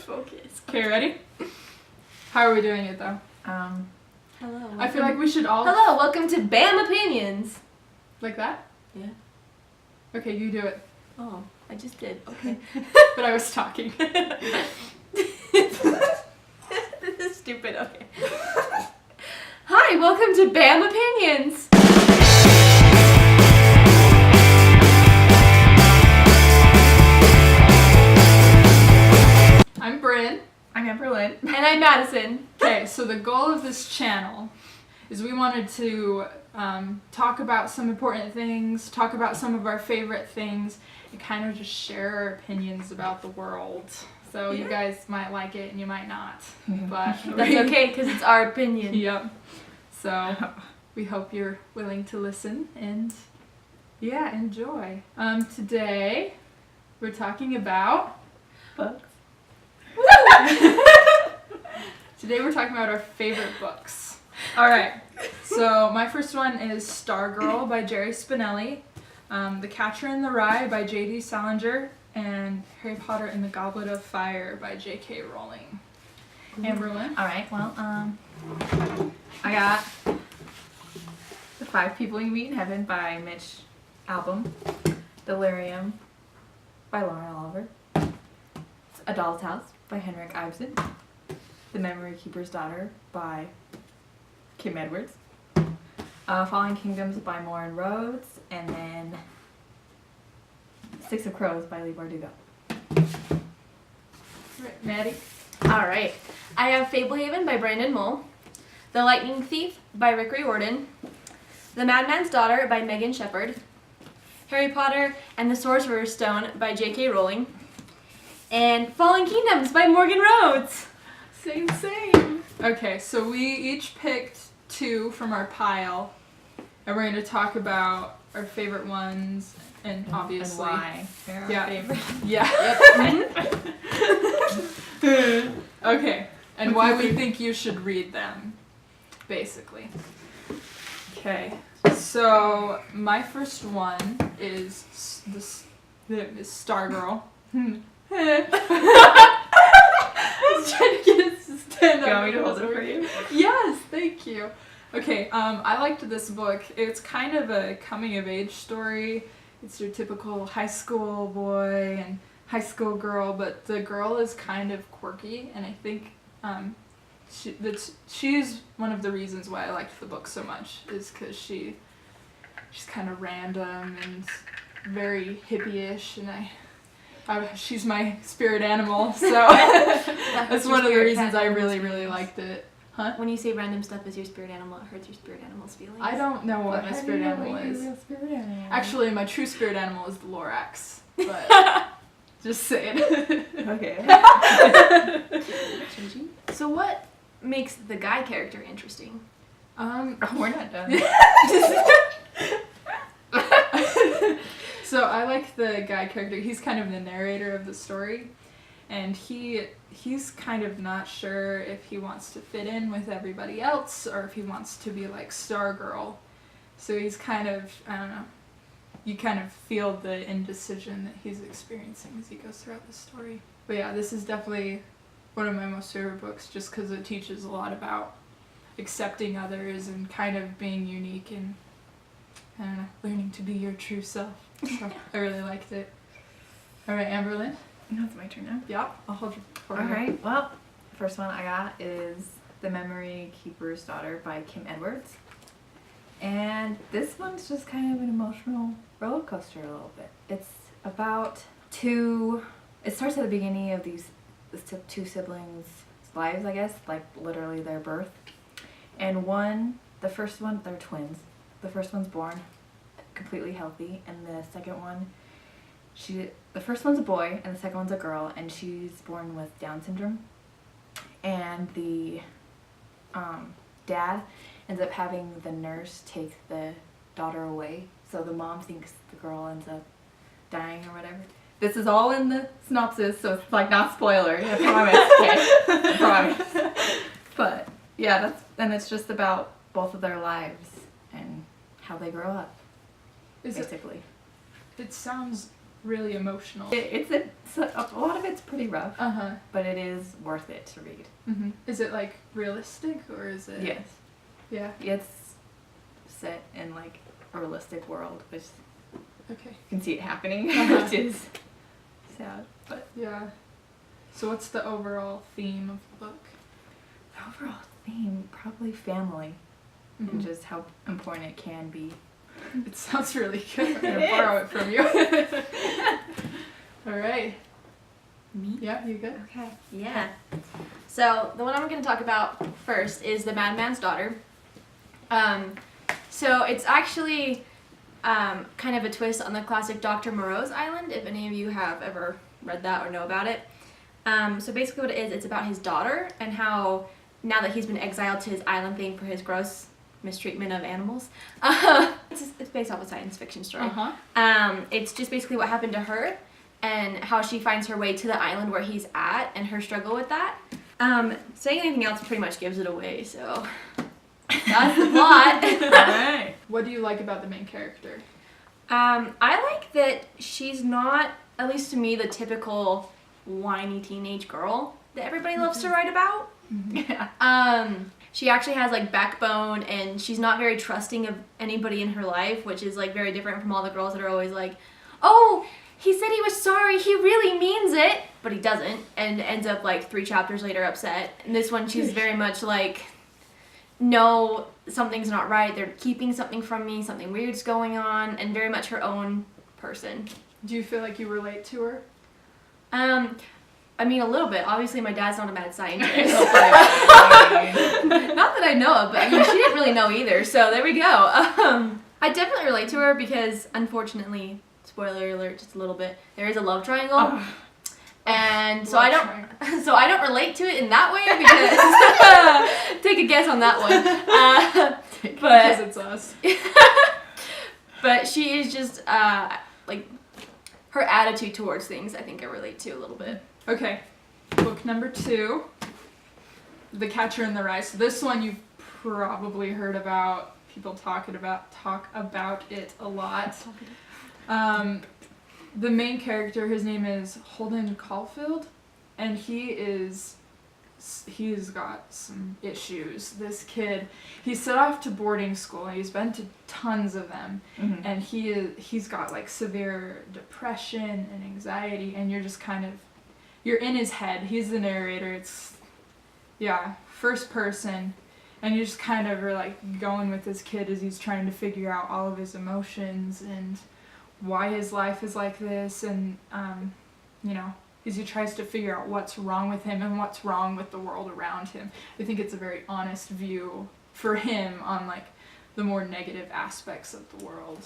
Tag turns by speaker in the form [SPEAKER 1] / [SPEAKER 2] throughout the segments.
[SPEAKER 1] focus.
[SPEAKER 2] Okay, ready? How are we doing it though?
[SPEAKER 1] Hello.
[SPEAKER 2] I feel like we should all...
[SPEAKER 1] Hello, welcome to BAM Opinions.
[SPEAKER 2] Like that?
[SPEAKER 1] Yeah.
[SPEAKER 2] Okay, you do it.
[SPEAKER 1] Oh, I just did. Okay.
[SPEAKER 2] But I was talking.
[SPEAKER 1] This is stupid. Okay. Hi, welcome to BAM Opinions.
[SPEAKER 2] I'm Bryn.
[SPEAKER 3] I'm Amberlyn.
[SPEAKER 1] And I'm Madison.
[SPEAKER 2] Okay, so the goal of this channel is we wanted to talk about some important things, talk about some of our favorite things, and kind of just share our opinions about the world. So you guys might like it and you might not, but
[SPEAKER 1] That's okay, because it's our opinion.
[SPEAKER 2] Yep. So we hope you're willing to listen and yeah, enjoy. Today we're talking about
[SPEAKER 3] Books.
[SPEAKER 2] Today we're talking about our favorite books. All right. So my first one is Stargirl by Jerry Spinelli, The Catcher in the Rye by J.D. Salinger, and Harry Potter and the Goblet of Fire by J.K. Rowling. Amberlyn.
[SPEAKER 3] All right. Well, I got The Five People You Meet in Heaven by Mitch, Albom, Delirium by Lauren Oliver, A Doll's House by Henrik Ibsen, The Memory Keeper's Daughter by Kim Edwards, Fallen Kingdoms by Rhodes, and then Six of Crows by Leigh Bardugo.
[SPEAKER 2] Right, Maddi.
[SPEAKER 1] All right. I have Fablehaven by Bryn and Mull, The Lightning Thief by Riordan, The Madman's Daughter by Megan Shepherd, Harry Potter and the Sorcerer's Stone by J.K. Rowling, and Fallen Kingdoms by Morgan Rhodes.
[SPEAKER 2] Same. Okay, so we each picked two from our pile, and we're going to talk about our favorite ones, and obviously...
[SPEAKER 3] And why. They're our
[SPEAKER 2] Yeah.
[SPEAKER 3] favorite.
[SPEAKER 2] Yeah. Okay, and why we think you should read them, basically. Okay, so my first one is Stargirl. I was trying to get it to stand up.
[SPEAKER 3] You want me to hold it for you?
[SPEAKER 2] Yes, thank you. Okay, I liked this book. It's kind of a coming-of-age story. It's your typical high school boy and high school girl, but the girl is kind of quirky, and I think she's one of the reasons why I liked the book so much, is because she's kind of random and very hippie-ish, and she's my spirit animal, so that's one of the reasons I really liked it. Huh?
[SPEAKER 1] When you say random stuff is your spirit animal, it hurts your spirit animal's feelings.
[SPEAKER 2] I don't know what my spirit animal is.
[SPEAKER 3] Spirit
[SPEAKER 2] Actually, my true spirit animal is the Lorax, but just saying.
[SPEAKER 3] Okay.
[SPEAKER 1] So what makes the guy character interesting?
[SPEAKER 3] We're not done.
[SPEAKER 2] So I like the guy character. He's kind of the narrator of the story, and he's kind of not sure if he wants to fit in with everybody else or if he wants to be like Stargirl. So he's kind of, I don't know, you kind of feel the indecision that he's experiencing as he goes throughout the story. But yeah, this is definitely one of my most favorite books just because it teaches a lot about accepting others and kind of being unique and, I don't know, learning to be your true self. So I really liked it. All right, Amberlyn.
[SPEAKER 3] No, it's my turn now.
[SPEAKER 2] Yep, I'll hold you for you.
[SPEAKER 3] Alright, well, the first one I got is The Memory Keeper's Daughter by Kim Edwards. And this one's just kind of an emotional roller coaster a little bit. It's about it starts at the beginning of these two siblings' lives, I guess, like literally their birth. And the first one, they're twins. The first one's born completely healthy, and the second one, the first one's a boy and the second one's a girl, and she's born with Down syndrome. And the dad ends up having the nurse take the daughter away, so the mom thinks the girl ends up dying or whatever. This is all in the synopsis, so it's like not spoiler, I promise. Okay, I promise. But yeah, it's just about both of their lives and how they grow up, basically.
[SPEAKER 2] It sounds really emotional.
[SPEAKER 3] It's a lot of it's pretty rough,
[SPEAKER 2] Uh-huh.
[SPEAKER 3] but it is worth it to read.
[SPEAKER 2] Mm-hmm. Is it like realistic or is it?
[SPEAKER 3] Yes.
[SPEAKER 2] Yeah.
[SPEAKER 3] It's set in like a realistic world, which
[SPEAKER 2] Okay.
[SPEAKER 3] you can see it happening,
[SPEAKER 2] Uh-huh.
[SPEAKER 3] which is sad. But
[SPEAKER 2] Yeah. So what's the overall theme of the book?
[SPEAKER 3] the overall theme, probably family,
[SPEAKER 2] Mhm.
[SPEAKER 3] and just how important it can be.
[SPEAKER 2] It sounds really good. I'm gonna
[SPEAKER 3] It
[SPEAKER 2] borrow it from you. All right.
[SPEAKER 1] Me?
[SPEAKER 2] Yeah, you good?
[SPEAKER 1] Okay. Yeah. So the one I'm going to talk about first is the Madman's Daughter. So it's actually kind of a twist on the classic Dr. Moreau's Island, if any of you have ever read that or know about it. So basically what it is, it's about his daughter and how now that he's been exiled to his island thing for his gross mistreatment of animals. It's based off a science fiction story.
[SPEAKER 2] Uh-huh.
[SPEAKER 1] It's just basically what happened to her and how she finds her way to the island where he's at and her struggle with that. Saying anything else pretty much gives it away, so that's the plot.
[SPEAKER 3] Alright.
[SPEAKER 2] What do you like about the main character?
[SPEAKER 1] I like that she's not, at least to me, the typical whiny teenage girl that everybody loves to write about.
[SPEAKER 3] Yeah.
[SPEAKER 1] She actually has like backbone and she's not very trusting of anybody in her life, which is like very different from all the girls that are always like, oh, he said he was sorry, he really means it, but he doesn't, and ends up like 3 chapters later upset. And this one, she's very much like, no, something's not right, they're keeping something from me, something weird's going on, and very much her own person.
[SPEAKER 2] Do you feel like you relate to her?
[SPEAKER 1] I mean, a little bit. Obviously, my dad's not a mad scientist.
[SPEAKER 3] Not
[SPEAKER 1] Not that I know of, but I mean, she didn't really know either, so there we go. I definitely relate to her because, unfortunately, spoiler alert, just a little bit, there is a love triangle. And so I don't relate to it in that way because take a guess on that one.
[SPEAKER 2] Because
[SPEAKER 1] But
[SPEAKER 2] it's us.
[SPEAKER 1] but she is just like her attitude towards things. I think I relate to a little bit.
[SPEAKER 2] Okay. Book number 2, The Catcher in the Rye. So this one you've probably heard about. People talk about it a lot. The main character, his name is Holden Caulfield, and he's got some issues. This kid, he's set off to boarding school, and he's been to tons of them, and he's got like severe depression and anxiety, and you're in his head. He's the narrator. It's, yeah, first person, and you just kind of are like going with this kid as he's trying to figure out all of his emotions and why his life is like this, and as he tries to figure out what's wrong with him and what's wrong with the world around him. I think it's a very honest view for him on like the more negative aspects of the world.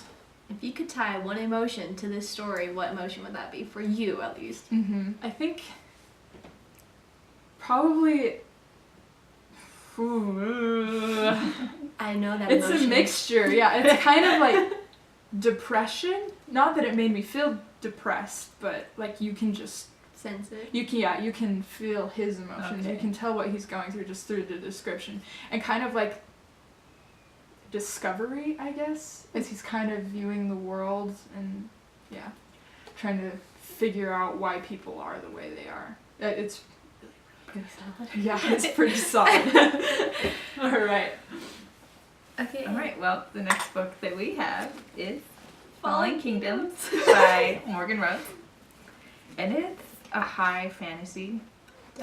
[SPEAKER 1] If you could tie one emotion to this story, what emotion would that be for you, at least?
[SPEAKER 2] I think probably.
[SPEAKER 1] I know that
[SPEAKER 2] It's
[SPEAKER 1] emotion.
[SPEAKER 2] a mixture. Yeah, it's kind of like depression. Not that it made me feel depressed, but like you can just
[SPEAKER 1] Sense it.
[SPEAKER 2] you can feel his emotions.
[SPEAKER 3] Okay.
[SPEAKER 2] You can tell what he's going through just through the description, and kind of like discovery, I guess, as he's kind of viewing the world and trying to figure out why people are the way they are. It's
[SPEAKER 3] Pretty solid.
[SPEAKER 2] yeah, it's pretty solid. All right.
[SPEAKER 1] Okay.
[SPEAKER 3] Alright, well, the next book that we have is Fallen Kingdoms by Morgan Rhodes. And it's a high fantasy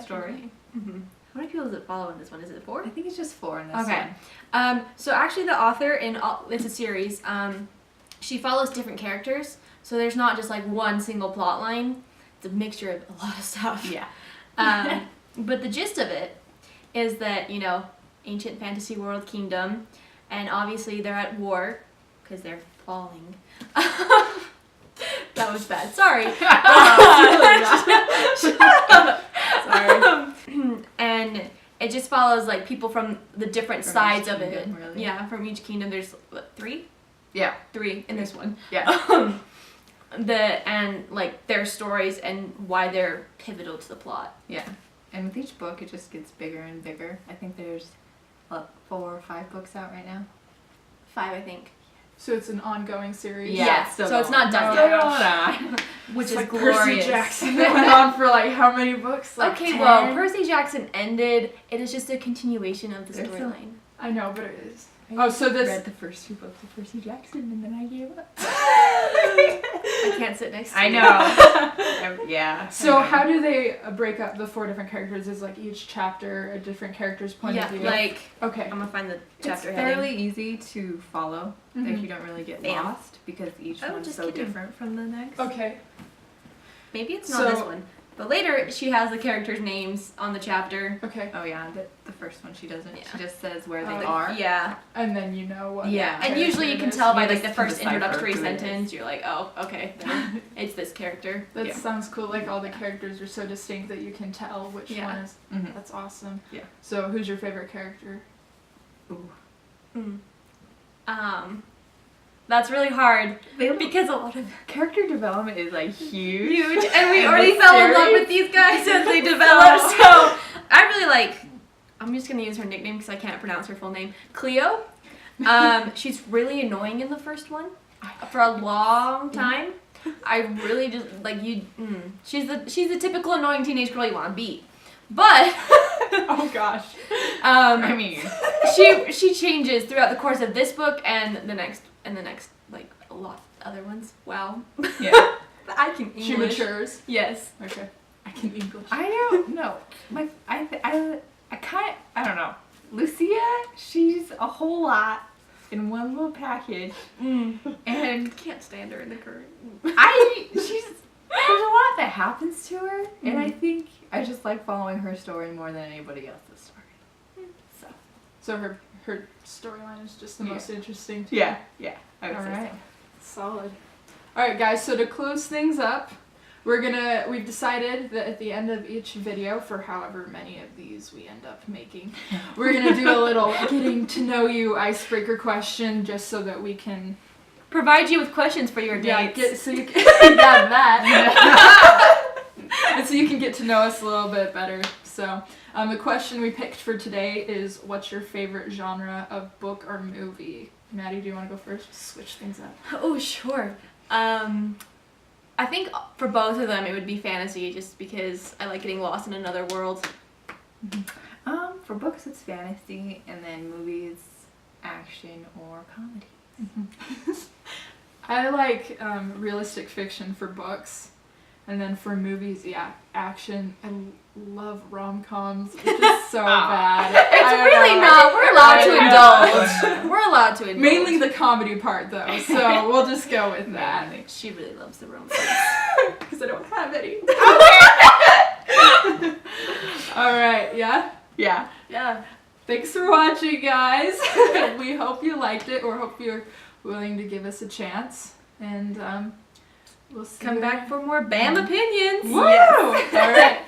[SPEAKER 3] story.
[SPEAKER 1] Mm-hmm. How many people does it follow in this one? Is it 4?
[SPEAKER 3] I think it's just 4 in this
[SPEAKER 1] Okay.
[SPEAKER 3] one.
[SPEAKER 1] So actually the author it's a series. She follows different characters, so there's not just like one single plot line. It's a mixture of a lot of stuff.
[SPEAKER 3] Yeah.
[SPEAKER 1] But the gist of it is that, ancient fantasy world kingdom, and obviously they're at war because they're falling. That was bad. Sorry. Sorry. And it just follows like people from the different
[SPEAKER 3] From
[SPEAKER 1] sides
[SPEAKER 3] each
[SPEAKER 1] of it.
[SPEAKER 3] kingdom, really.
[SPEAKER 1] Yeah, from each kingdom. There's what, 3?
[SPEAKER 3] Yeah.
[SPEAKER 1] 3 in this one.
[SPEAKER 3] Yeah.
[SPEAKER 1] And like their stories and why they're pivotal to the plot.
[SPEAKER 3] Yeah. And with each book, it just gets bigger and bigger. I think there's, 4 or 5 books out right now?
[SPEAKER 1] 5, I think.
[SPEAKER 2] So it's an ongoing series.
[SPEAKER 3] Yeah,
[SPEAKER 1] Yes,
[SPEAKER 3] still
[SPEAKER 1] so it's
[SPEAKER 3] going.
[SPEAKER 1] not done
[SPEAKER 2] Oh,
[SPEAKER 1] yet.
[SPEAKER 3] on. Which
[SPEAKER 2] It's
[SPEAKER 3] is
[SPEAKER 2] like
[SPEAKER 3] glorious.
[SPEAKER 2] Percy Jackson that went on for like how many books? Like
[SPEAKER 1] Okay,
[SPEAKER 2] 10?
[SPEAKER 1] well, Percy Jackson ended. It is just a continuation of the
[SPEAKER 3] There's some-
[SPEAKER 1] storyline.
[SPEAKER 2] I know, but it is. Oh, so this.
[SPEAKER 3] read the first 2 books of Percy Jackson and then I gave up.
[SPEAKER 1] I can't sit next to
[SPEAKER 3] I
[SPEAKER 1] you.
[SPEAKER 3] know. Yeah.
[SPEAKER 2] So
[SPEAKER 3] I know.
[SPEAKER 2] how do they break up the 4 different characters? Is like each chapter a different character's point
[SPEAKER 1] Yeah,
[SPEAKER 2] of view?
[SPEAKER 1] like,
[SPEAKER 2] Okay.
[SPEAKER 1] I'm gonna find the
[SPEAKER 3] It's
[SPEAKER 1] chapter
[SPEAKER 3] fairly
[SPEAKER 1] heading.
[SPEAKER 3] easy to follow. Like
[SPEAKER 2] Mhm.
[SPEAKER 3] you don't really get
[SPEAKER 1] Bam.
[SPEAKER 3] lost because each
[SPEAKER 1] Oh,
[SPEAKER 3] one's
[SPEAKER 1] just
[SPEAKER 3] so
[SPEAKER 1] kidding.
[SPEAKER 3] different from the next.
[SPEAKER 2] Okay.
[SPEAKER 1] Maybe it's not this
[SPEAKER 2] So-
[SPEAKER 1] one. But later, she has the characters' names on the chapter.
[SPEAKER 2] Okay.
[SPEAKER 3] Oh yeah, the first one she doesn't.
[SPEAKER 1] Yeah.
[SPEAKER 3] She just says where
[SPEAKER 2] Oh,
[SPEAKER 3] they are.
[SPEAKER 1] Yeah.
[SPEAKER 2] And then you know what.
[SPEAKER 3] Yeah.
[SPEAKER 1] And
[SPEAKER 2] character
[SPEAKER 1] usually you
[SPEAKER 2] it
[SPEAKER 1] can
[SPEAKER 2] is.
[SPEAKER 1] tell by
[SPEAKER 3] You
[SPEAKER 1] like
[SPEAKER 3] just
[SPEAKER 1] the first
[SPEAKER 3] decipher
[SPEAKER 1] introductory
[SPEAKER 3] who it is.
[SPEAKER 1] sentence. You're like, oh, okay, then it's this character.
[SPEAKER 2] That
[SPEAKER 3] Yeah.
[SPEAKER 2] sounds cool. Like all the characters are so distinct that you can tell which
[SPEAKER 1] Yeah.
[SPEAKER 2] one is.
[SPEAKER 3] Mhm.
[SPEAKER 2] That's awesome.
[SPEAKER 3] Yeah.
[SPEAKER 2] So who's your favorite character?
[SPEAKER 3] Ooh.
[SPEAKER 1] That's really hard
[SPEAKER 3] They look-
[SPEAKER 1] because a lot of
[SPEAKER 3] character development is like huge.
[SPEAKER 1] huge, and we
[SPEAKER 3] In
[SPEAKER 1] already
[SPEAKER 3] this
[SPEAKER 1] fell in love
[SPEAKER 3] series.
[SPEAKER 1] with these guys as they developed. So I really like. I'm just gonna use her nickname because I can't pronounce her full name. Cleo. She's really annoying in the first one for a long time. I really just like you. She's the typical annoying teenage girl you want to beat, but
[SPEAKER 2] Oh gosh.
[SPEAKER 3] I mean,
[SPEAKER 1] she changes throughout the course of this book and the next like a lot of other ones. Wow.
[SPEAKER 3] yeah.
[SPEAKER 1] I can English.
[SPEAKER 2] She matures.
[SPEAKER 1] Yes.
[SPEAKER 2] Okay. I can English.
[SPEAKER 3] I don't know. I don't know. Lucia, she's a whole lot in one little package, and
[SPEAKER 1] I can't stand her in the current.
[SPEAKER 3] there's a lot that happens to her, and I think I just like following her story more than anybody else's story.
[SPEAKER 2] So her storyline is just the
[SPEAKER 3] Yeah.
[SPEAKER 2] most interesting. To
[SPEAKER 3] Yeah, I would
[SPEAKER 2] All
[SPEAKER 3] say
[SPEAKER 2] right. Solid. All right, guys. So to close things up, we've decided that at the end of each video, for however many of these we end up making, we're gonna do a little getting to know you icebreaker question, just so that we can
[SPEAKER 1] Provide you with questions for your dates.
[SPEAKER 2] so you can that. And so you can get to know us a little bit better. So the question we picked for today is, what's your favorite genre of book or movie? Maddi, do you want to go first? Switch things up.
[SPEAKER 1] Oh, sure. I think for both of them it would be fantasy, just because I like getting lost in another world.
[SPEAKER 3] For books it's fantasy, and then movies, action or comedy.
[SPEAKER 2] I like realistic fiction for books, and then for movies, yeah, action. I love rom-coms, which is so bad.
[SPEAKER 1] It's really not. We're allowed to indulge. We're allowed to indulge.
[SPEAKER 2] Mainly the comedy part, though, so we'll just go with that.
[SPEAKER 1] She really loves the romance.
[SPEAKER 2] Because I don't have any. All right, yeah?
[SPEAKER 3] Yeah.
[SPEAKER 1] Yeah.
[SPEAKER 2] Thanks for watching, guys. We hope you liked it, or hope you're willing to give us a chance. And we'll see
[SPEAKER 1] Come
[SPEAKER 2] you
[SPEAKER 1] back for more BAM opinions.
[SPEAKER 2] Woo! All right.